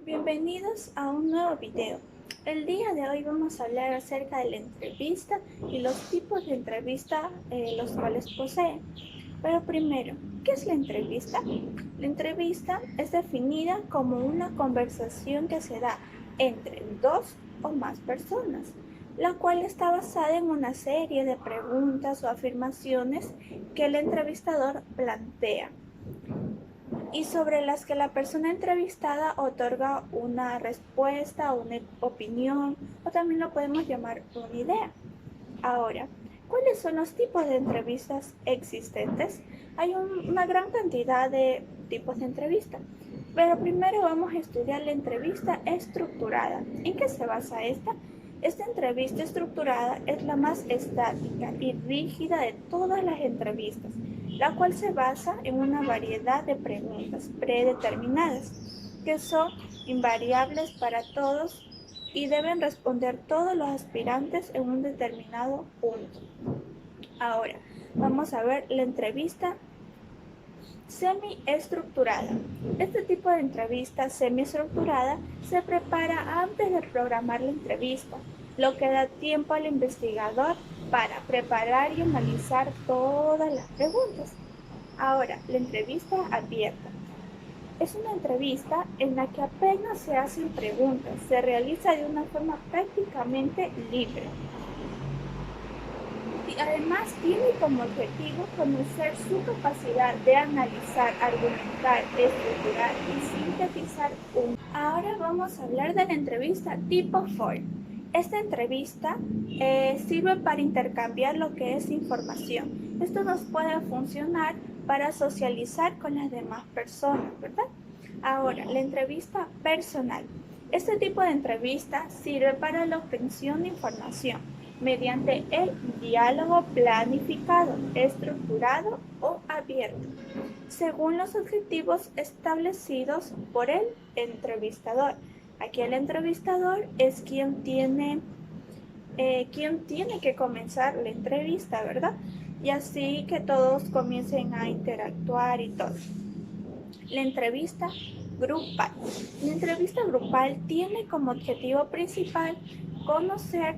Bienvenidos a un nuevo video. El día de hoy vamos a hablar acerca de la entrevista y los tipos de entrevista los cuales posee. Pero primero, ¿qué es la entrevista? La entrevista es definida como una conversación que se da entre dos o más personas, la cual está basada en una serie de preguntas o afirmaciones que el entrevistador plantea y sobre las que la persona entrevistada otorga una respuesta, una opinión o también lo podemos llamar una idea. Ahora, ¿cuáles son los tipos de entrevistas existentes? Hay una gran cantidad de tipos de entrevista, pero primero vamos a estudiar la entrevista estructurada. ¿En qué se basa esta? Esta entrevista estructurada es la más estática y rígida de todas las entrevistas, la cual se basa en una variedad de preguntas predeterminadas que son invariables para todos y deben responder todos los aspirantes en un determinado punto. Ahora, vamos a ver la entrevista semiestructurada. Este tipo de entrevista semiestructurada se prepara antes de programar la entrevista, lo que da tiempo al investigador para preparar y analizar todas las preguntas. Ahora, la entrevista abierta. Es una entrevista en la que apenas se hacen preguntas, se realiza de una forma prácticamente libre. Y además tiene como objetivo conocer su capacidad de analizar, argumentar, estructurar y sintetizar un. Ahora vamos a hablar de la entrevista tipo Ford. Esta entrevista sirve para intercambiar lo que es información. Esto nos puede funcionar para socializar con las demás personas, ¿verdad? Ahora, la entrevista personal. Este tipo de entrevista sirve para la obtención de información mediante el diálogo planificado, estructurado o abierto, según los objetivos establecidos por el entrevistador. Aquí el entrevistador es quien tiene que comenzar la entrevista, ¿verdad? Y así que todos comiencen a interactuar y todo. La entrevista grupal. La entrevista grupal tiene como objetivo principal conocer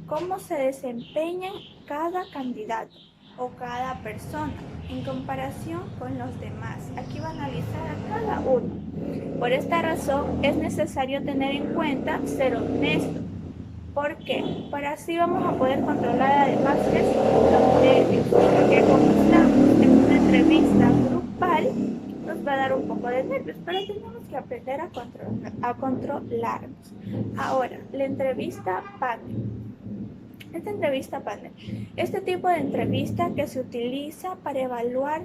cómo se desempeña cada candidato o cada persona en comparación con los demás. Aquí va a analizar a cada uno. Por esta razón es necesario tener en cuenta ser honesto. ¿Por qué? Para así vamos a poder controlar además los nervios, porque como estamos en una entrevista grupal, nos va a dar un poco de nervios, pero tenemos que aprender a controlarnos. Ahora, la entrevista panel. Este tipo de entrevista que se utiliza para evaluar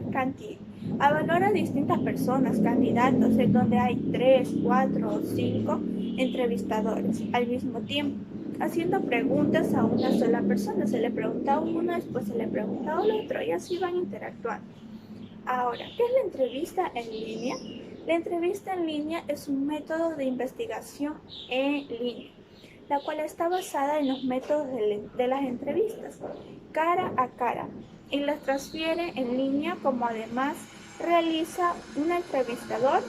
a distintas personas, candidatos, en donde hay 3, 4 o 5 entrevistadores al mismo tiempo, haciendo preguntas a una sola persona. Se le pregunta a uno, después se le pregunta al otro y así van interactuando. Ahora, ¿qué es la entrevista en línea? La entrevista en línea es un método de investigación en línea, la cual está basada en los métodos de las entrevistas, cara a cara, y las transfiere en línea como además realiza un entrevistador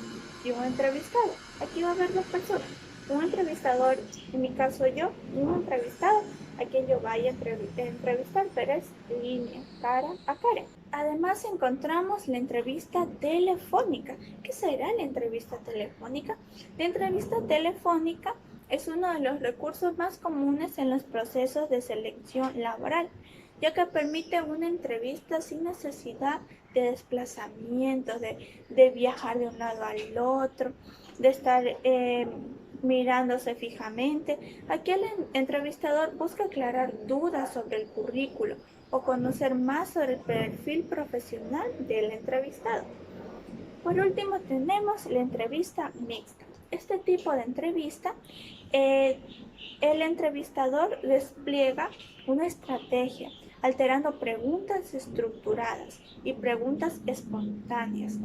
y un entrevistado. Aquí va a haber dos personas, un entrevistador, en mi caso yo, y un entrevistado, a quien yo vaya a entrevistar, pero es línea, cara a cara. Además encontramos la entrevista telefónica. ¿Qué será la entrevista telefónica? La entrevista telefónica es uno de los recursos más comunes en los procesos de selección laboral, ya que permite una entrevista sin necesidad de desplazamiento, de viajar de un lado al otro, de estar mirándose fijamente. Aquí el entrevistador busca aclarar dudas sobre el currículo o conocer más sobre el perfil profesional del entrevistado. Por último tenemos la entrevista mixta. Este tipo de entrevista, el entrevistador despliega una estrategia, alterando preguntas estructuradas y preguntas espontáneas.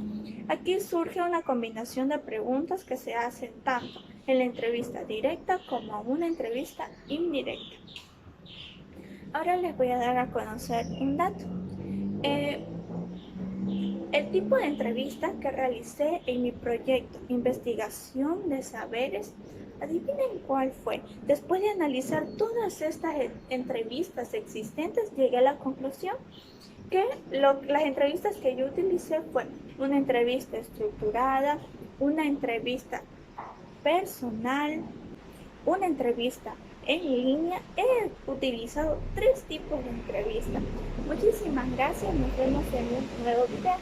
Aquí surge una combinación de preguntas que se hacen tanto en la entrevista directa como en una entrevista indirecta. Ahora les voy a dar a conocer un dato. El tipo de entrevista que realicé en mi proyecto Investigación de Saberes, adivinen cuál fue. Después de analizar todas estas entrevistas existentes, llegué a la conclusión que las entrevistas que yo utilicé fue una entrevista estructurada, una entrevista personal, una entrevista en línea. He utilizado 3 tipos de entrevista. Muchísimas gracias, nos vemos en un nuevo video.